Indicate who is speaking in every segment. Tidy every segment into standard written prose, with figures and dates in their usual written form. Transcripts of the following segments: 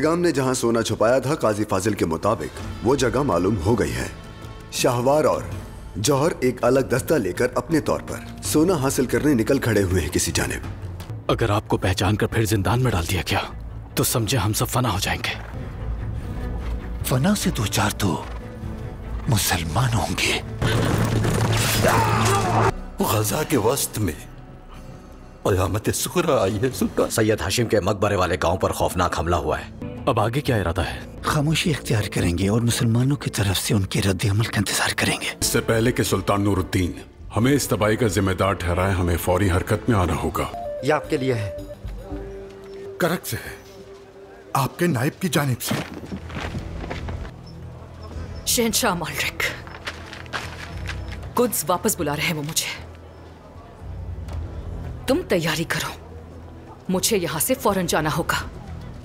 Speaker 1: बेगाम ने जहां सोना छुपाया था, काजी फाजिल के मुताबिक वो जगह मालूम हो गई है। शाहवार और जौहर एक अलग दस्ता लेकर अपने तौर पर सोना हासिल करने निकल खड़े हुए हैं किसी जानिब।
Speaker 2: अगर आपको पहचान कर फिर जिंदान में डाल दिया गया तो समझे हम सब फना हो जाएंगे।
Speaker 3: फना से दो चार तो मुसलमान होंगे।
Speaker 4: गजा के वस्त में क़यामत सुग़रा आई है सुल्तान।
Speaker 5: सैयद हाशिम के मकबरे वाले गांव पर खौफनाक हमला हुआ है।
Speaker 2: अब आगे क्या इरादा है?
Speaker 3: खामोशी इख्तियार करेंगे और मुसलमानों की तरफ से उनके रद्द-ए-अमल का इंतजार करेंगे।
Speaker 6: इससे पहले कि सुल्तान नूरुद्दीन हमें इस तबाही का जिम्मेदार ठहराए, हमें फौरी हरकत में आना होगा।
Speaker 7: ये आपके लिए है।
Speaker 8: करक से है, आपके नायब की जानिब से।
Speaker 9: शहंशाह मालरिक, कुद्स वापस बुला रहे हैं वो मुझे। तुम तैयारी करो, मुझे यहां से फौरन जाना होगा।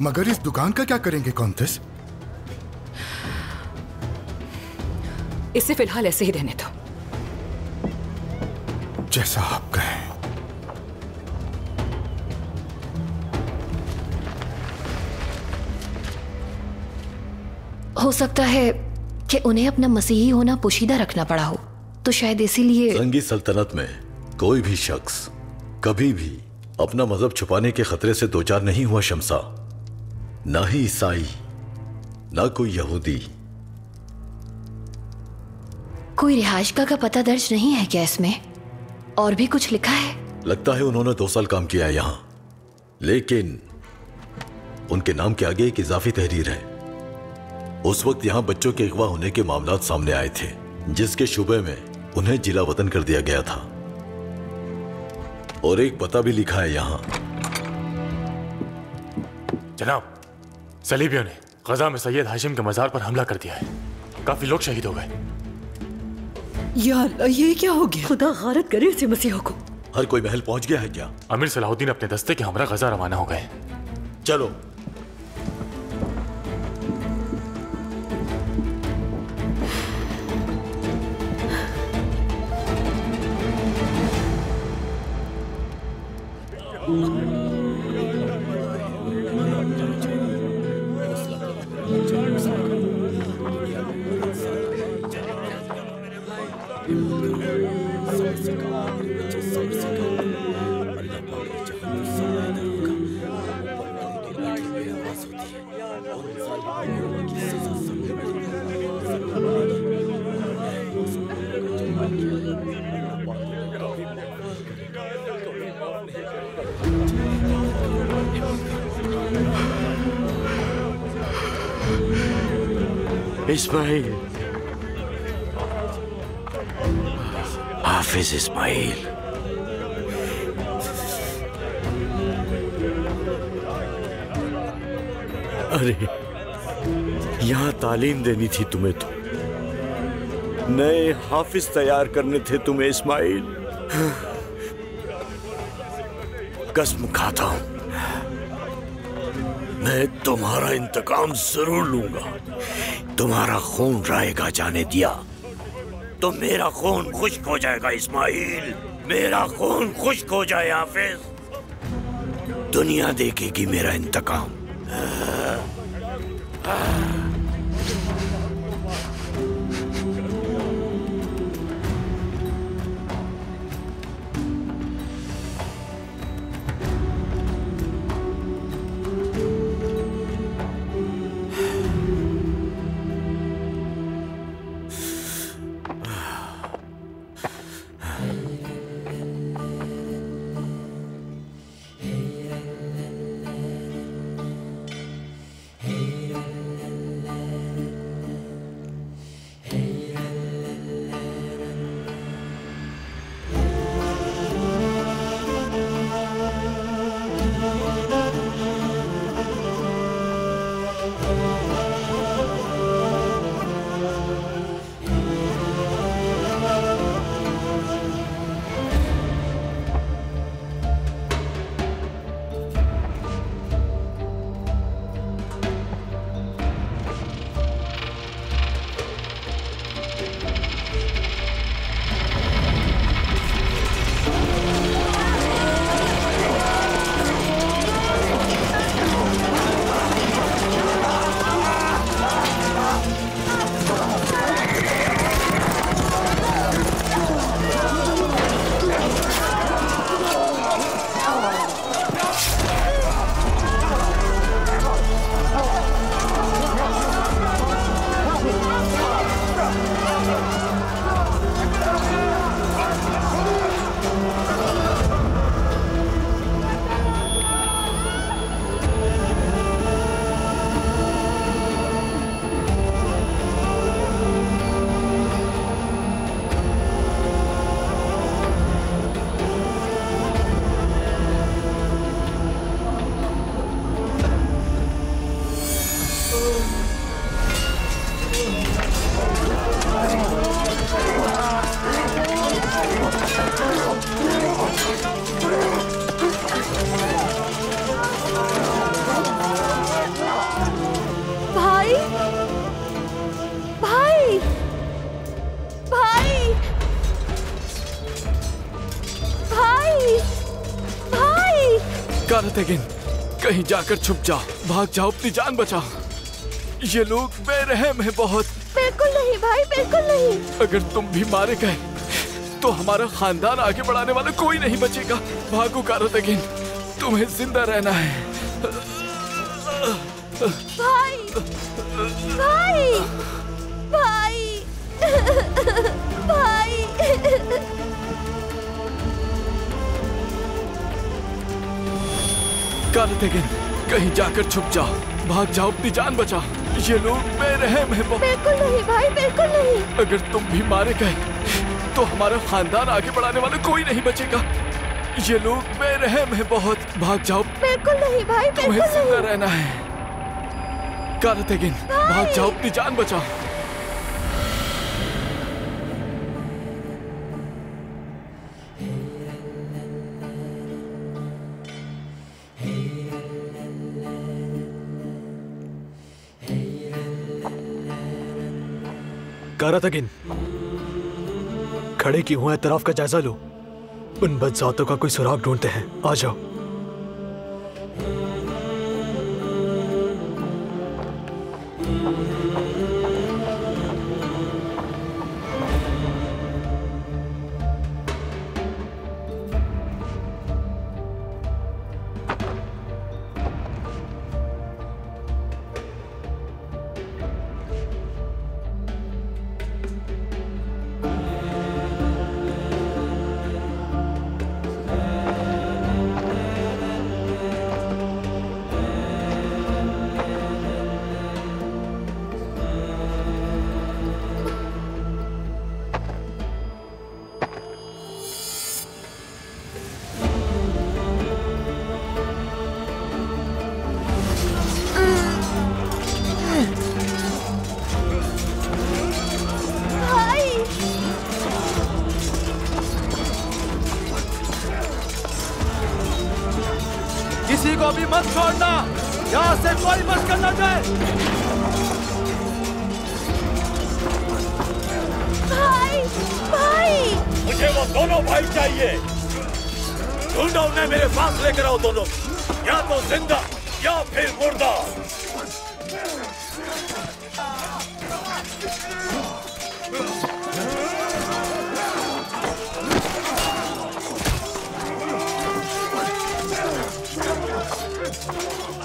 Speaker 8: मगर इस दुकान का क्या करेंगे कॉन्टेस?
Speaker 9: इसे फिलहाल ऐसे ही रहने दो।
Speaker 8: जैसा आप कहें।
Speaker 10: हो सकता है कि उन्हें अपना मसीही होना पोशीदा रखना पड़ा हो, तो शायद इसीलिए।
Speaker 11: जंगी सल्तनत में कोई भी शख्स कभी भी अपना मजहब छुपाने के खतरे से दो चार नहीं हुआ शमसा। ना ही ईसाई, ना कोई यहूदी।
Speaker 10: कोई रिहाइशगाह का पता दर्ज नहीं है क्या इसमें? और भी कुछ लिखा है?
Speaker 11: लगता है उन्होंने 2 साल काम किया है यहाँ, लेकिन उनके नाम के आगे एक इजाफी तहरीर है। उस वक्त यहाँ बच्चों के अगवा होने के मामलात सामने आए थे, जिसके शुबे में उन्हें जिला वतन कर दिया गया था। और एक पता भी लिखा है यहाँ।
Speaker 12: जनाब, सलीबियों ने गजा में सैयद हाशिम के मजार पर हमला कर दिया है। काफी लोग शहीद हो गए।
Speaker 9: या अल्लाह, ये क्या हो गया? खुदा गारत करे इसे मसीहों को।
Speaker 11: हर कोई महल पहुंच गया है क्या?
Speaker 12: अमीर सलाहुद्दीन अपने दस्ते के हमरा गजा रवाना हो गए।
Speaker 11: चलो।
Speaker 13: इस्माइल, हाफिज इस्माइल। अरे, यहां तालीम देनी थी तुम्हें तो। नए हाफिज तैयार करने थे तुम्हें इस्माइल। कसम खाता हूं, मैं तुम्हारा इंतकाम जरूर लूंगा। तुम्हारा खून रायगा जाने दिया तो मेरा खून खुश्क हो जाएगा इस्माइल। मेरा खून खुश्क हो जाए हाफिज, दुनिया देखेगी मेरा इंतकाम।
Speaker 2: कारतेगिन, कहीं जाकर छुप जाओ, भाग जाओ, अपनी जान बचाओ। ये लोग बेरहम है बहुत।
Speaker 7: बिल्कुल नहीं भाई, बिल्कुल नहीं।
Speaker 2: अगर तुम भी मारे गए तो हमारा खानदान आगे बढ़ाने वाला कोई नहीं बचेगा। भागो कारतेगिन, तुम्हें जिंदा रहना है।
Speaker 7: भाई, भाई, भाई, भाई।
Speaker 2: कारतेगिन, कहीं जाकर छुप जाओ, भाग जाओ, अपनी जान बचाओ। ये लोग बेरहम है बहुत।
Speaker 7: बिल्कुल नहीं भाई, बिल्कुल नहीं।
Speaker 2: अगर तुम भी मारे गए तो हमारा खानदान आगे बढ़ाने वाला कोई नहीं बचेगा। ये लोग बेरहम है बहुत। भाग जाओ।
Speaker 7: बिल्कुल नहीं भाई, बिल्कुल
Speaker 2: तुम्हें
Speaker 7: नहीं।
Speaker 2: जिंदा रहना है। कारतेगिन, भाग जाओ, अपनी जान बचाओ।
Speaker 14: कारतेगिन, खड़े क्यों हैं? तरफ का जायजा लो। उन बदजातों का कोई सुराग ढूंढते हैं। आ जाओ।
Speaker 15: किसी को भी मत छोड़ना, यहाँ से कोई मत करना जाए।
Speaker 7: भाई, भाई।
Speaker 13: मुझे वो दोनों भाई चाहिए। ढूंढो उन्हें, मेरे पास लेकर आओ दोनों, या तो जिंदा या फिर मुर्दा।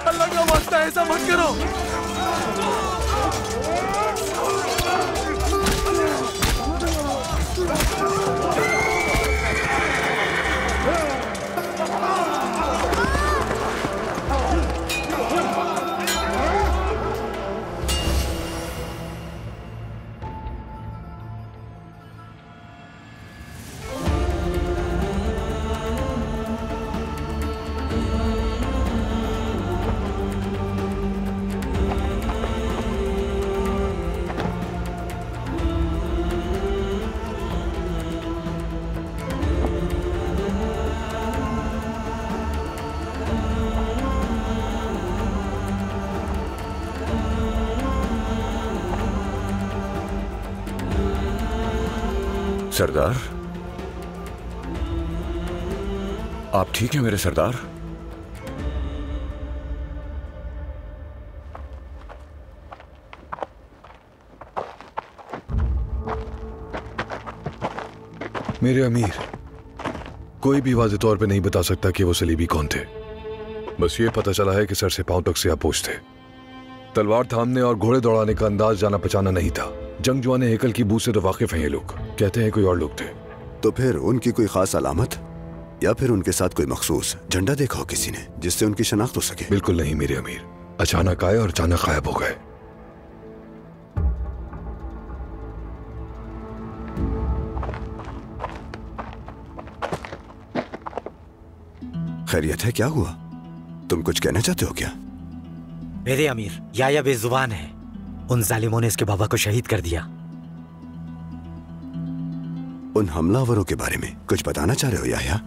Speaker 15: अल्लाह का वास्ता, ऐसा मत करो।
Speaker 16: सरदार, आप ठीक हैं मेरे सरदार?
Speaker 17: मेरे अमीर, कोई भी वाज़ेह तौर पे नहीं बता सकता कि वो सलीबी कौन थे। बस ये पता चला है कि सर से पांव तक सियापोश थे। तलवार थामने और घोड़े दौड़ाने का अंदाज जाना पहचाना नहीं था। जंगजुआने हेकल की बू से तो वाकिफ हैं ये लोग। कहते हैं कोई और लोग थे।
Speaker 1: तो फिर उनकी कोई खास अलामत या फिर उनके साथ कोई मखसूस झंडा देखा हो किसी ने जिससे उनकी शनाख्त हो सके?
Speaker 17: बिल्कुल नहीं मेरे अमीर, अचानक आए और अचानक गायब हो गए।
Speaker 1: खैरियत है? क्या हुआ? तुम कुछ कहना चाहते हो क्या?
Speaker 18: मेरे अमीर, याया बेजुबान है। उन जालिमों ने इसके बाबा को शहीद कर दिया।
Speaker 1: उन हमलावरों के बारे में कुछ बताना चाह रहे हो याया?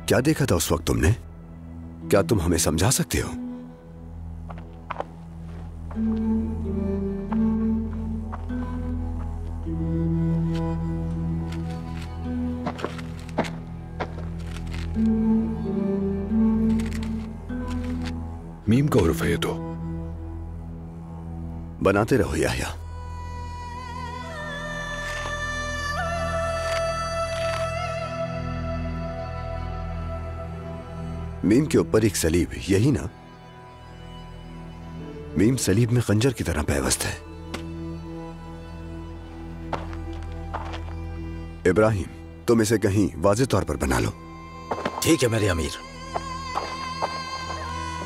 Speaker 1: क्या देखा था उस वक्त तुमने? क्या तुम हमें समझा सकते हो?
Speaker 17: मीम का उर्फ है ये तो।
Speaker 1: बनाते रहो याह्या। मीम के ऊपर एक सलीब, यही ना? मीम सलीब में खंजर की तरह पैवस्त है। इब्राहिम, तुम इसे कहीं वाज़ेह तौर पर बना लो।
Speaker 5: ठीक है मेरे अमीर।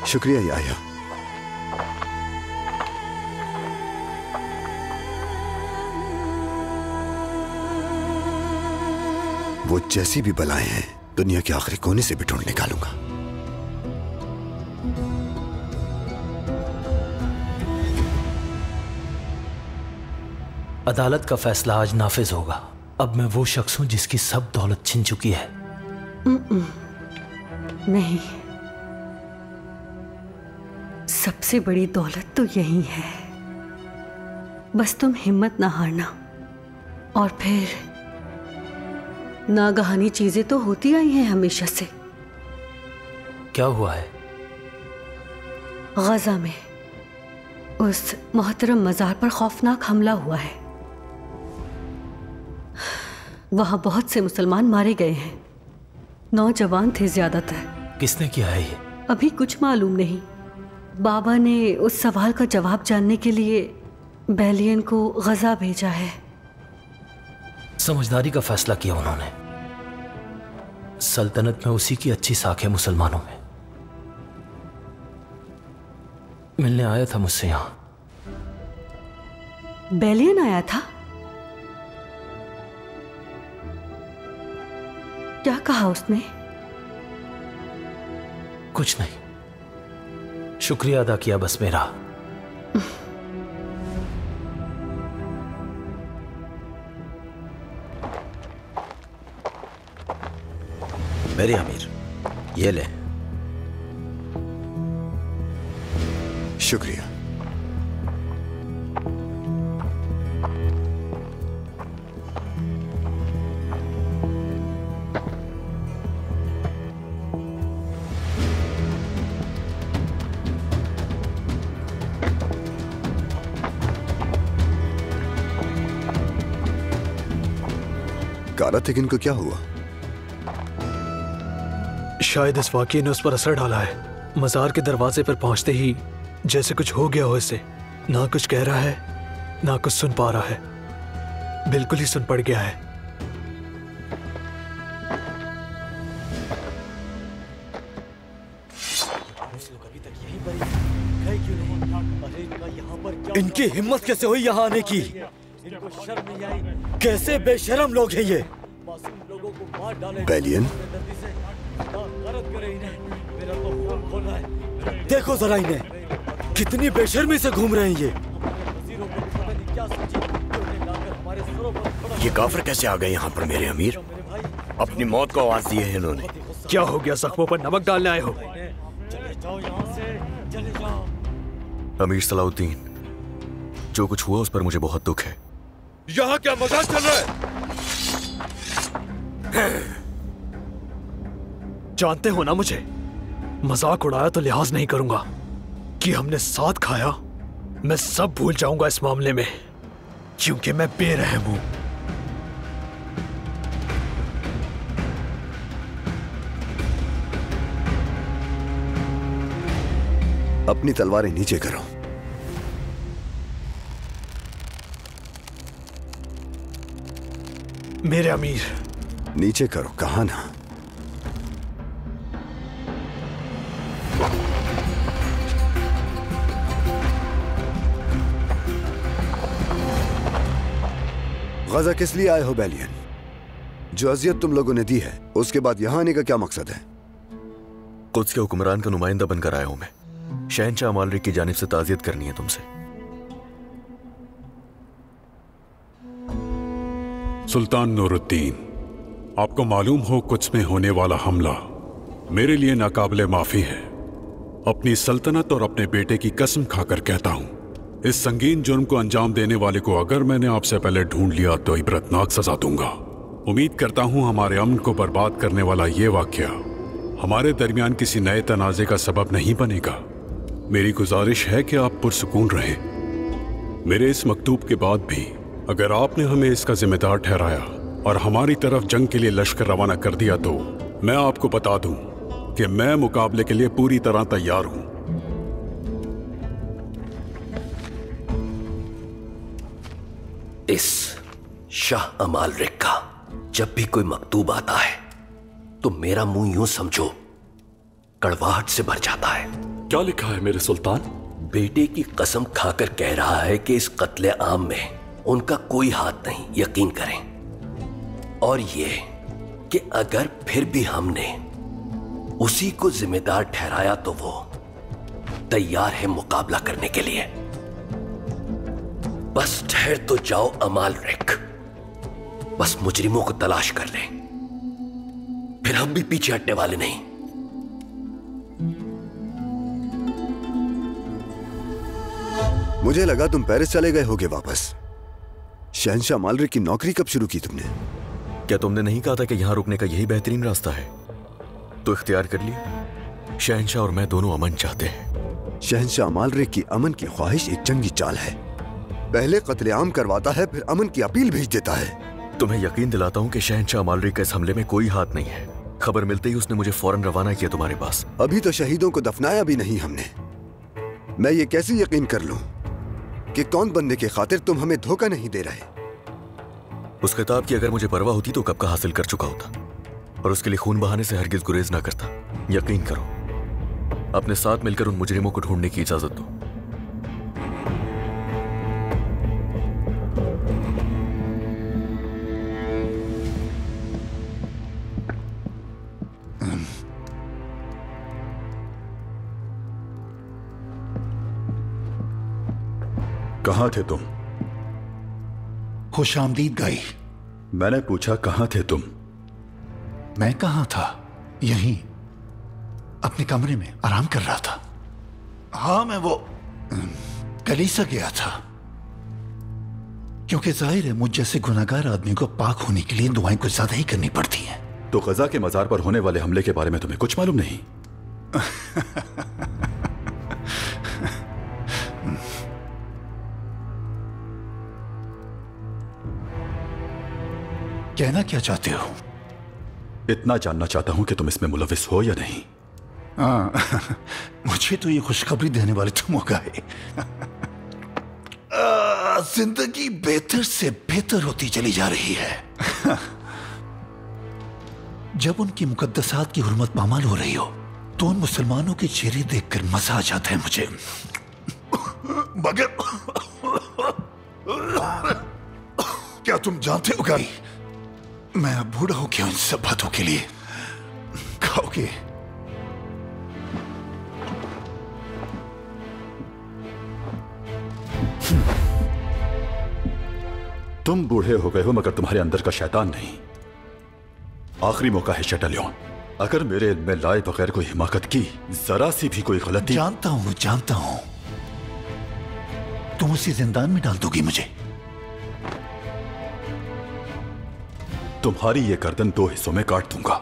Speaker 1: शुक्रिया याह्या। वो जैसी भी बलाएं हैं दुनिया के आखिरी कोने से भी ढूंढ निकालूंगा।
Speaker 19: अदालत का फैसला आज नाफिज होगा। अब मैं वो शख्स हूं जिसकी सब दौलत छिन चुकी है।
Speaker 9: नहीं, सबसे बड़ी दौलत तो यही है। बस तुम हिम्मत ना हारना। और फिर नागहानी चीजें तो होती आई हैं हमेशा से।
Speaker 19: क्या हुआ है?
Speaker 9: गजा में उस मोहतरम मजार पर खौफनाक हमला हुआ है। वहां बहुत से मुसलमान मारे गए हैं। नौजवान थे ज्यादातर।
Speaker 19: किसने किया है ये?
Speaker 9: अभी कुछ मालूम नहीं। बाबा ने उस सवाल का जवाब जानने के लिए बैलियन को गजा भेजा है।
Speaker 19: समझदारी का फैसला किया उन्होंने। सल्तनत में उसी की अच्छी साख है मुसलमानों में। मिलने आया था मुझसे यहां।
Speaker 9: बैलियन आया था? क्या कहा उसने?
Speaker 19: कुछ नहीं, शुक्रिया अदा किया बस मेरा।
Speaker 5: मेरे अमीर, ये ले।
Speaker 1: शुक्रिया। कारातेगिन को क्या हुआ?
Speaker 14: शायद इस वाकये ने उस पर असर डाला है। मजार के दरवाजे पर पहुंचते ही जैसे कुछ हो गया हो इसे। ना कुछ कह रहा है, ना कुछ सुन पा रहा है। बिल्कुल ही सुन पड़ गया है।
Speaker 15: इनकी हिम्मत कैसे हुई यहाँ आने की? कैसे बेशरम लोग हैं ये?
Speaker 1: बैलियन,
Speaker 15: देखो जरा इन्हें, कितनी बेशर्मी से घूम रहे हैं ये।
Speaker 13: ये काफिर कैसे आ गए यहाँ पर मेरे अमीर? अपनी मौत को आवाज दी है इन्होंने।
Speaker 14: क्या हो गया? जख्मों पर नमक डालने आए हो?
Speaker 16: अमीर सलाउद्दीन, जो कुछ हुआ उस पर मुझे बहुत दुख है।
Speaker 15: यहाँ क्या मजाक चल रहा है?
Speaker 14: जानते हो ना मुझे, मजाक उड़ाया तो लिहाज नहीं करूंगा। कि हमने साथ खाया, मैं सब भूल जाऊंगा इस मामले में, क्योंकि मैं बेरहम हूं।
Speaker 1: अपनी तलवारें नीचे करो।
Speaker 14: मेरे अमीर,
Speaker 1: नीचे करो, कहा ना। गजा किस लिए आए हो बैलियन? जो अजियत तुम लोगों ने दी है, उसके बाद यहां आने का क्या मकसद है?
Speaker 16: कुद्स के हुक्मरान का नुमाइंदा बनकर आया हूं मैं। शहनशाह मालरिक की जानिब से ताज़ियत करनी है तुमसे।
Speaker 6: सुल्तान नूरुद्दीन, आपको मालूम हो कुद्स में होने वाला हमला मेरे लिए नाकाबिले माफी है। अपनी सल्तनत और अपने बेटे की कसम खाकर कहता हूं, इस संगीन जुर्म को अंजाम देने वाले को अगर मैंने आपसे पहले ढूंढ लिया तो इबरतनाक सजा दूंगा। उम्मीद करता हूं हमारे अमन को बर्बाद करने वाला ये वाकया हमारे दरमियान किसी नए तनाज़े का सबब नहीं बनेगा। मेरी गुजारिश है कि आप पुरसुकून रहें। मेरे इस मकतूब के बाद भी अगर आपने हमें इसका जिम्मेदार ठहराया और हमारी तरफ जंग के लिए लश्कर रवाना कर दिया तो मैं आपको बता दूं कि मैं मुकाबले के लिए पूरी तरह तैयार हूं।
Speaker 13: इस शाह अमालरिक का जब भी कोई मकतूब आता है तो मेरा मुंह यूं समझो कड़वाहट से भर जाता है।
Speaker 4: क्या लिखा है मेरे सुल्तान?
Speaker 13: बेटे की कसम खाकर कह रहा है कि इस कत्ले आम में उनका कोई हाथ नहीं, यकीन करें। और ये कि अगर फिर भी हमने उसी को जिम्मेदार ठहराया तो वो तैयार है मुकाबला करने के लिए। बस ठहर तो जाओ अमालरिक, बस मुजरिमों को तलाश कर लें, फिर हम भी पीछे हटने वाले नहीं।
Speaker 1: मुझे लगा तुम पेरिस चले गए होगे वापस। शहंशाह अमालरिक की नौकरी कब शुरू की तुमने?
Speaker 16: क्या तुमने नहीं कहा था कि यहां रुकने का यही बेहतरीन रास्ता है? तो इख्तियार कर लिया। शहंशाह और मैं दोनों अमन चाहते हैं।
Speaker 1: शहंशाह अमालरिक की अमन की ख्वाहिश एक जंगी चाल है। पहले कत्लेआम करवाता है, फिर अमन की अपील भेज देता है।
Speaker 16: तुम्हें यकीन दिलाता हूं कि शहंशाह अमालरिक का इस हमले में कोई हाथ नहीं है। खबर मिलते ही उसने मुझे फौरन रवाना किया तुम्हारे पास।
Speaker 1: अभी तो शहीदों को दफनाया भी नहीं हमने। मैं ये कैसे यकीन कर लूं कि कौन बनने के खातिर तुम हमें धोखा नहीं दे रहे?
Speaker 16: उस किताब की अगर मुझे परवाह होती तो कब का हासिल कर चुका होता, और उसके लिए खून बहाने से हरगिज गुरेज ना करता। यकीन करो, अपने साथ मिलकर उन मुजरिमों को ढूंढने की इजाजत दो।
Speaker 8: कहां थे तुम?
Speaker 3: खुशामदीद गई।
Speaker 8: मैंने पूछा कहां थे तुम?
Speaker 3: मैं कहां था? यहीं अपने कमरे में आराम कर रहा था। हाँ, मैं वो कलीसा गया था, क्योंकि जाहिर है मुझ जैसे गुनाहगार आदमी को पाक होने के लिए दुआएं कुछ ज्यादा ही करनी पड़ती हैं।
Speaker 8: तो गजा के मजार पर होने वाले हमले के बारे में तुम्हें कुछ मालूम नहीं?
Speaker 3: कहना क्या चाहते हो?
Speaker 8: इतना जानना चाहता हूं कि तुम इसमें मुलविस हो या नहीं।
Speaker 3: मुझे तो ये खुशखबरी देने वाले तुम हो गए। जिंदगी बेहतर से बेहतर होती चली जा रही है। जब उनकी मुकद्दसात की हुर्मत पामाल हो रही हो तो उन मुसलमानों के चेहरे देखकर मजा आ जाता है मुझे। मगर क्या तुम जानते हो गाई, मैं अब बूढ़ा हो गया इन सब बातों के लिए। खाओगे?
Speaker 8: तुम बूढ़े हो गए हो मगर तुम्हारे अंदर का शैतान नहीं। आखिरी मौका है शटलियन, अगर मेरे इल्म में लाए बगैर कोई हिमाकत की, जरा सी भी कोई गलती।
Speaker 3: जानता हूं तुम उसी जिंदान में डाल दोगी मुझे।
Speaker 8: तुम्हारी ये गर्दन 2 हिस्सों में काट दूंगा।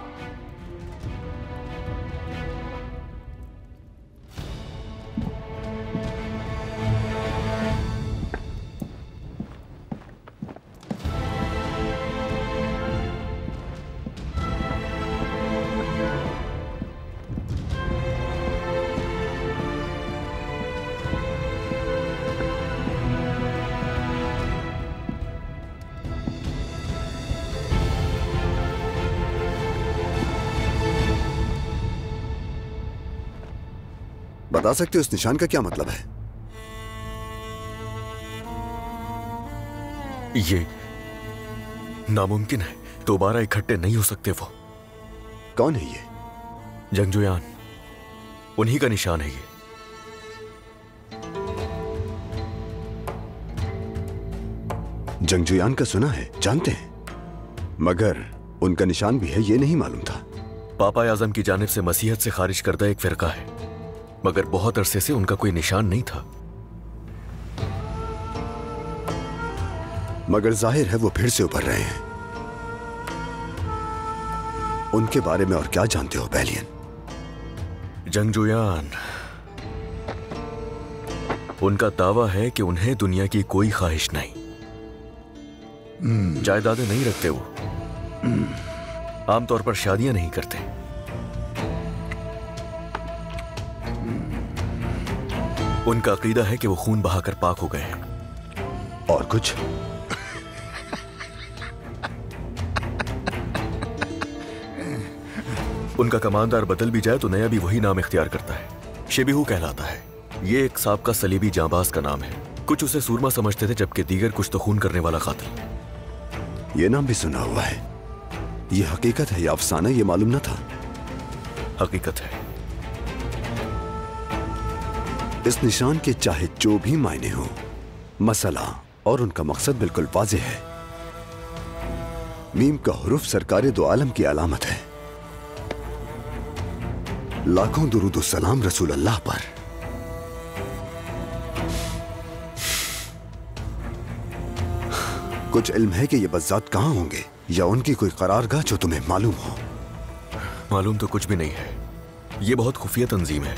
Speaker 1: बता सकते हो उस निशान का क्या मतलब है?
Speaker 16: ये नामुमकिन है, दोबारा इकट्ठे नहीं हो सकते। वो
Speaker 1: कौन है ये?
Speaker 16: जंगजुयान, उन्हीं का निशान है ये।
Speaker 1: जंगजुयान का सुना है, जानते हैं, मगर उनका निशान भी है ये नहीं मालूम था।
Speaker 16: पापा आजम की जानिब से मसीहत से खारिज करदा एक फिरका है, मगर बहुत अरसे से उनका कोई निशान नहीं था।
Speaker 1: मगर जाहिर है वो फिर से उभर रहे हैं। उनके बारे में और क्या जानते हो बैलियन?
Speaker 16: जंगजुयान, उनका दावा है कि उन्हें दुनिया की कोई ख्वाहिश नहीं, जायदादें नहीं रखते वो, आमतौर पर शादियां नहीं करते। उनका अकीदा है कि वो खून बहाकर पाक हो गए हैं।
Speaker 1: और कुछ?
Speaker 16: उनका कमांडर बदल भी जाए तो नया भी वही नाम इख्तियार करता है, शेबिहू कहलाता है। ये एक साबका सलीबी जांबाज का नाम है। कुछ उसे सूरमा समझते थे, जबकि दीगर कुछ तो खून करने वाला कातिल।
Speaker 1: ये नाम भी सुना हुआ है। ये हकीकत है या अफसाना, ये मालूम न था।
Speaker 16: हकीकत है।
Speaker 1: इस निशान के चाहे जो भी मायने हो, मसला और उनका मकसद बिल्कुल वाज़ेह है। मीम का हुरूफ सरकारे दो आलम की अलामत है। लाखों दुरूद सलाम रसूल अल्लाह पर। कुछ इल्म है कि ये बज़्ज़ात कहां होंगे या उनकी कोई करारगाह जो तुम्हें मालूम हो?
Speaker 16: मालूम तो कुछ भी नहीं है। ये बहुत खुफिया तंजीम है,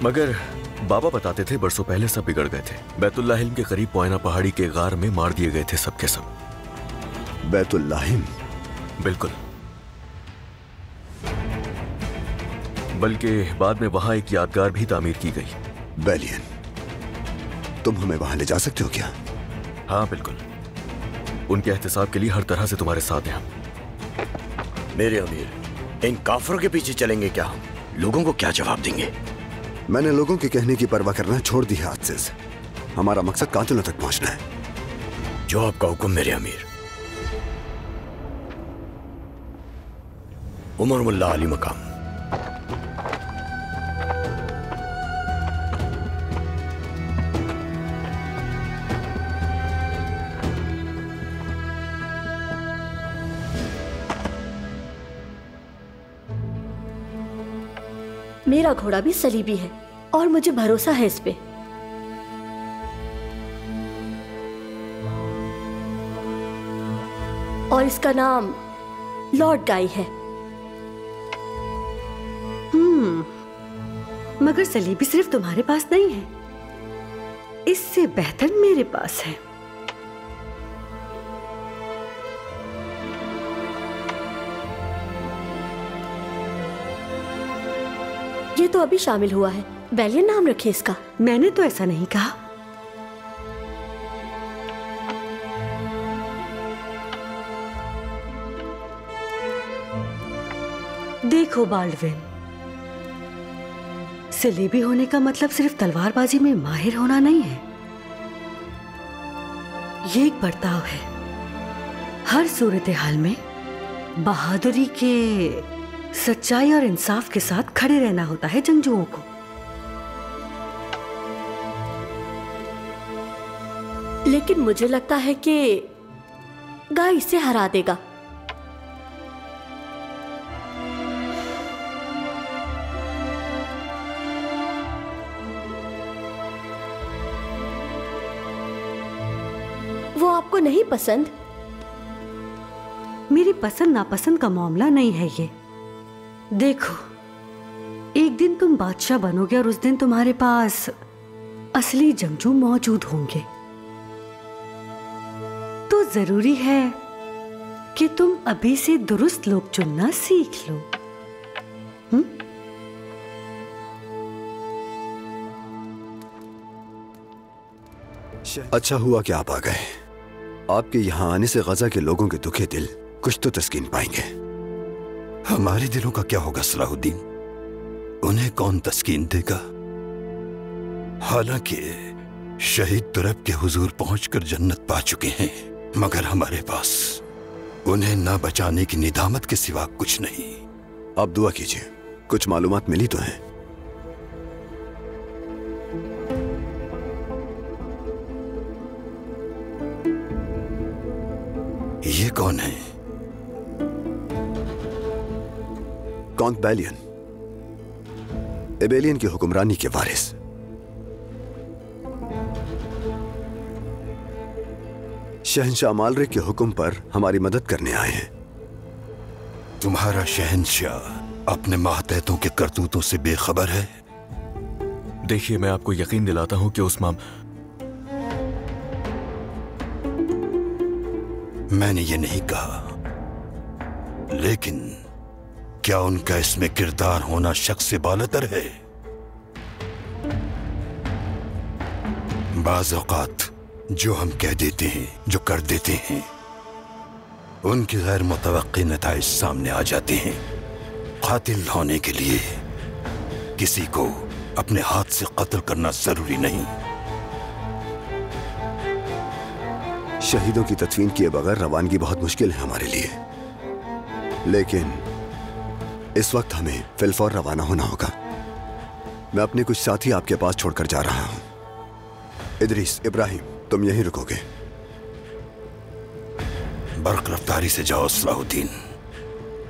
Speaker 16: मगर बाबा बताते थे बरसों पहले सब बिगड़ गए थे। बैतुल्लाहिम के करीब पोयना पहाड़ी के गार में मार दिए गए थे सब के सब।
Speaker 1: बैतुल्लाहिम?
Speaker 16: बिल्कुल। बल्कि बाद में वहां एक यादगार भी तामीर की गई।
Speaker 1: बैलियन, तुम हमें वहां ले जा सकते हो क्या?
Speaker 16: हाँ बिल्कुल। उनके एहतिसाब के लिए हर तरह से तुम्हारे साथ हैं हम।
Speaker 13: मेरे अमीर, इन काफरों के पीछे चलेंगे क्या हम? लोगों को क्या जवाब देंगे?
Speaker 1: मैंने लोगों के कहने की परवाह करना छोड़ दी है आज़िज़। हमारा मकसद कातिलों तक पहुंचना है।
Speaker 13: जो आपका हुक्म मेरे अमीर। उमर मुल्ला अली मकाम।
Speaker 7: मेरा घोड़ा भी सलीबी है और मुझे भरोसा है इस पे। और इसका नाम लॉर्ड गाई है।
Speaker 9: मगर सलीबी सिर्फ तुम्हारे पास नहीं है, इससे बेहतर मेरे पास है।
Speaker 7: ये तो अभी शामिल हुआ है। बैलियन नाम रखे इसका।
Speaker 9: मैंने तो ऐसा नहीं कहा। देखो बाल्डविन, सलीबी होने का मतलब सिर्फ तलवारबाजी में माहिर होना नहीं है। ये एक बर्ताव है। हर सूरत हाल में बहादुरी के, सच्चाई और इंसाफ के साथ खड़े रहना होता है जंगजुओं को।
Speaker 7: लेकिन मुझे लगता है कि गाय इसे हरा देगा। वो आपको नहीं पसंद?
Speaker 9: मेरी पसंद नापसंद का मामला नहीं है ये। देखो, एक दिन तुम बादशाह बनोगे और उस दिन तुम्हारे पास असली जंगजू मौजूद होंगे। तो जरूरी है कि तुम अभी से दुरुस्त लोग चुनना सीख लो।
Speaker 1: अच्छा हुआ कि आप आ गए। आपके यहाँ आने से गजा के लोगों के दुखे दिल कुछ तो तस्कीन पाएंगे।
Speaker 4: हमारे दिलों का क्या होगा सलाहुद्दीन? उन्हें कौन तस्कीन देगा? हालांकि शहीद तुरब के हुजूर पहुंचकर जन्नत पा चुके हैं, मगर हमारे पास उन्हें ना बचाने की निदामत के सिवा कुछ नहीं।
Speaker 1: आप दुआ कीजिए, कुछ मालूमात मिली तो हैं।
Speaker 4: ये कौन है?
Speaker 1: टॉन्ट बैलियन, एबेलियन की हुक्मरानी के वारिस। शहंशाह मालरिक के हुक्म पर हमारी मदद करने आए हैं।
Speaker 4: तुम्हारा शहंशाह अपने मातहतों के करतूतों से बेखबर है?
Speaker 16: देखिए, मैं आपको यकीन दिलाता हूं कि उस
Speaker 4: मैंने ये नहीं कहा, लेकिन क्या उनका इसमें किरदार होना शक से बालतर है? बाज़ औक़ात जो हम कह देते हैं, जो कर देते हैं, उनके गैर मुतवक्की नताइज सामने आ जाते हैं। कातिल होने के लिए किसी को अपने हाथ से कत्ल करना जरूरी नहीं।
Speaker 1: शहीदों की तदफीन किए बगैर रवानगी बहुत मुश्किल है हमारे लिए, लेकिन इस वक्त हमें फिलफौर रवाना होना होगा। मैं अपने कुछ साथी आपके पास छोड़कर जा रहा हूं। इदरीस, इब्राहिम, तुम यहीं रुकोगे।
Speaker 4: बर्क रफ्तारी से जाओ सलाहुद्दीन,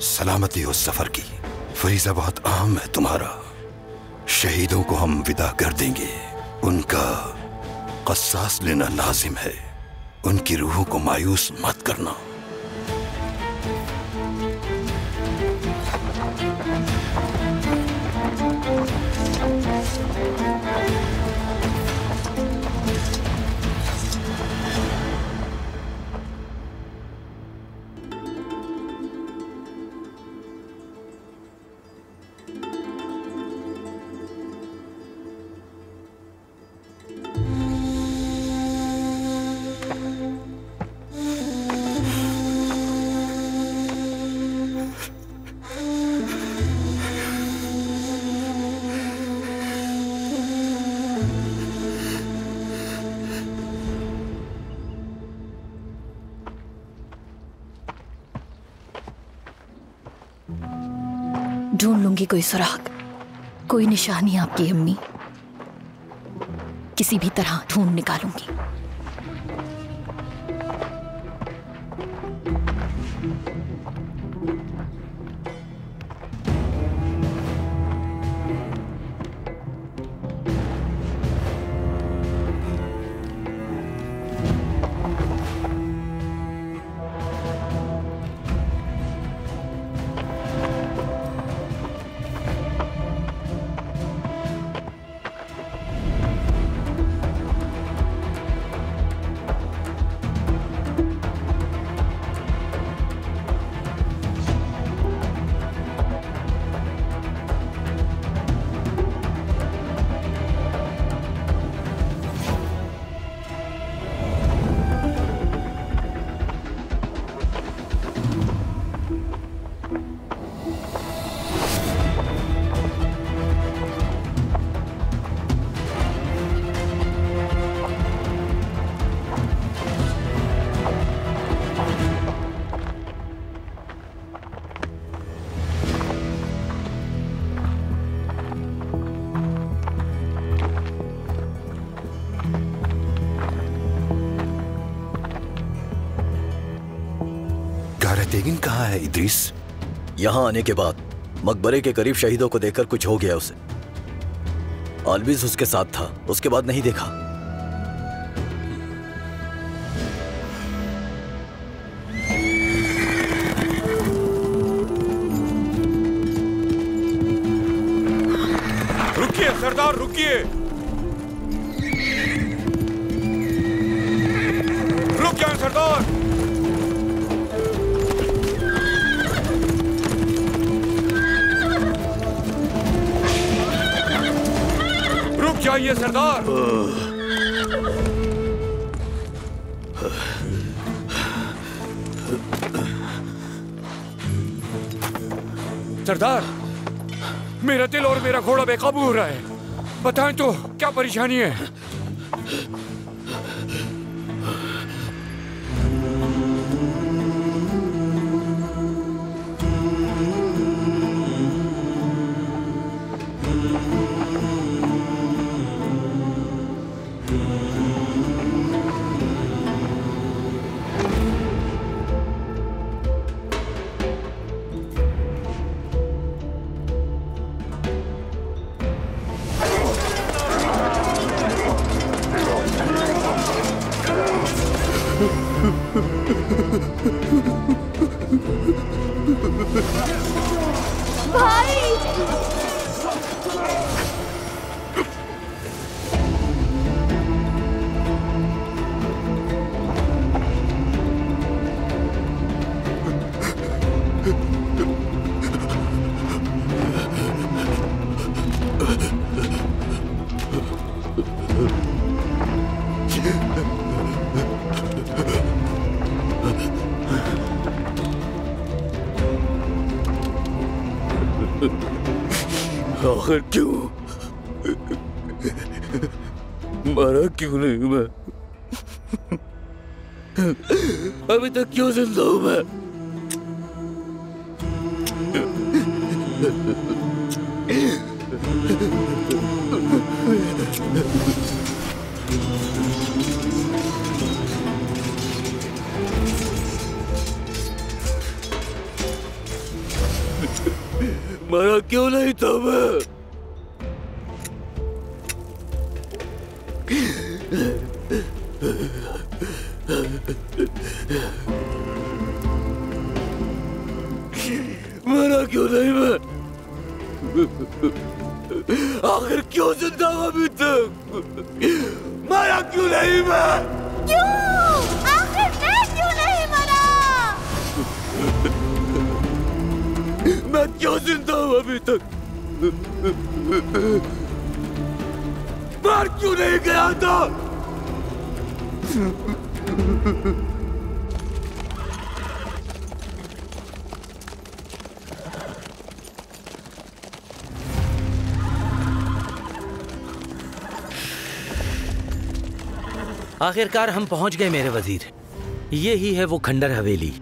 Speaker 4: सलामती हो सफर की। फरीजा बहुत अहम है तुम्हारा। शहीदों को हम विदा कर देंगे, उनका कसास लेना लाजिम है। उनकी रूहों को मायूस मत करना।
Speaker 10: ढूंढ लूंगी कोई सुराग, कोई निशानी आपकी अम्मी, किसी भी तरह ढूंढ निकालूंगी।
Speaker 4: तेगिन कहाँ है इदरीस?
Speaker 5: यहां आने के बाद मकबरे के करीब शहीदों को देखकर कुछ हो गया उसे। आलविज उसके साथ था, उसके बाद नहीं देखा।
Speaker 12: रुकिए सरदार, रुकिए। रुक जाए सरदार। जाइए सरदार। सरदार, मेरा दिल और मेरा घोड़ा बेकाबू हो रहा है। बताएं तो क्या परेशानी है?
Speaker 13: आखिर क्यों मरा क्यों नहीं मैं? अभी तक क्यों जिंदा हूं मैं? मरा क्यों नहीं था मैं? मरा क्यों नहीं मैं? आखिर क्यों जिंदा हूं अभी तक? मरा क्यों नहीं मैं?
Speaker 20: क्यों? आखिर मैं क्यों नहीं मरा?
Speaker 13: मैं क्यों जिंदा हूं अभी तक? मर क्यों नहीं गया था?
Speaker 18: आखिरकार हम पहुंच गए मेरे वजीर। ये ही है वो खंडर हवेली।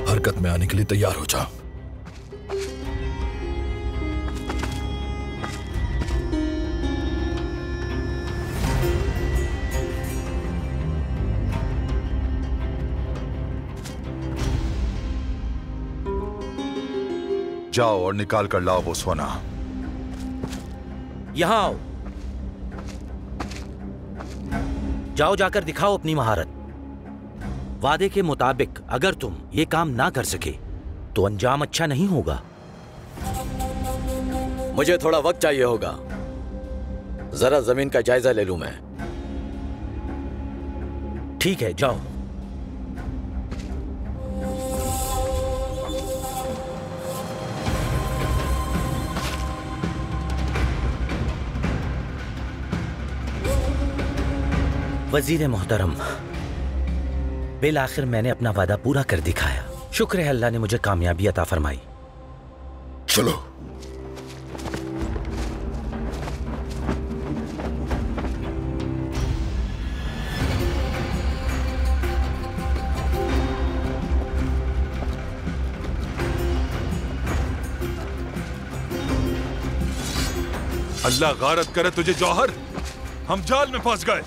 Speaker 4: हरकत में आने के लिए तैयार हो जा।
Speaker 17: जाओ और निकाल कर लाओ वो सोना।
Speaker 18: यहां आओ। जाओ जाकर दिखाओ अपनी महारत। वादे के मुताबिक अगर तुम ये काम ना कर सके तो अंजाम अच्छा नहीं होगा।
Speaker 5: मुझे थोड़ा वक्त चाहिए होगा। जरा जमीन का जायजा ले लूं मैं।
Speaker 18: ठीक है, जाओ। वजीर मोहतरम, बिल आखिर मैंने अपना वादा पूरा कर दिखाया। शुक्र है अल्लाह ने मुझे कामयाबी अता फरमाई।
Speaker 4: चलो।
Speaker 21: अल्लाह गारत करे तुझे जौहर, हम जाल में फंस गए।